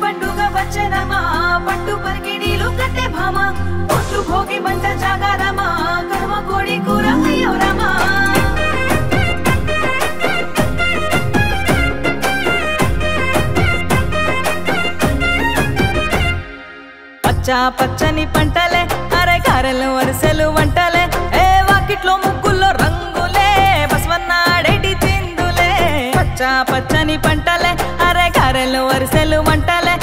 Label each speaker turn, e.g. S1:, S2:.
S1: పండుగ వచ్చనమా పట్టు పరికిణీలు కట్టే భామ పొట్టు భోగి మంట జాగారమా కర్మ కోడి కూర అయ్యోరమా పచ్చా పచ్చని పంటలే అరే కారెలు వరుసలు వంటలే ఏ వాకిట్లో ముగ్గుల్లో రంగులే బసవన్నాడేటి చిందులే పచ్చా పచ్చని పంటలే అరే కారెలు వరుసలు వంటలే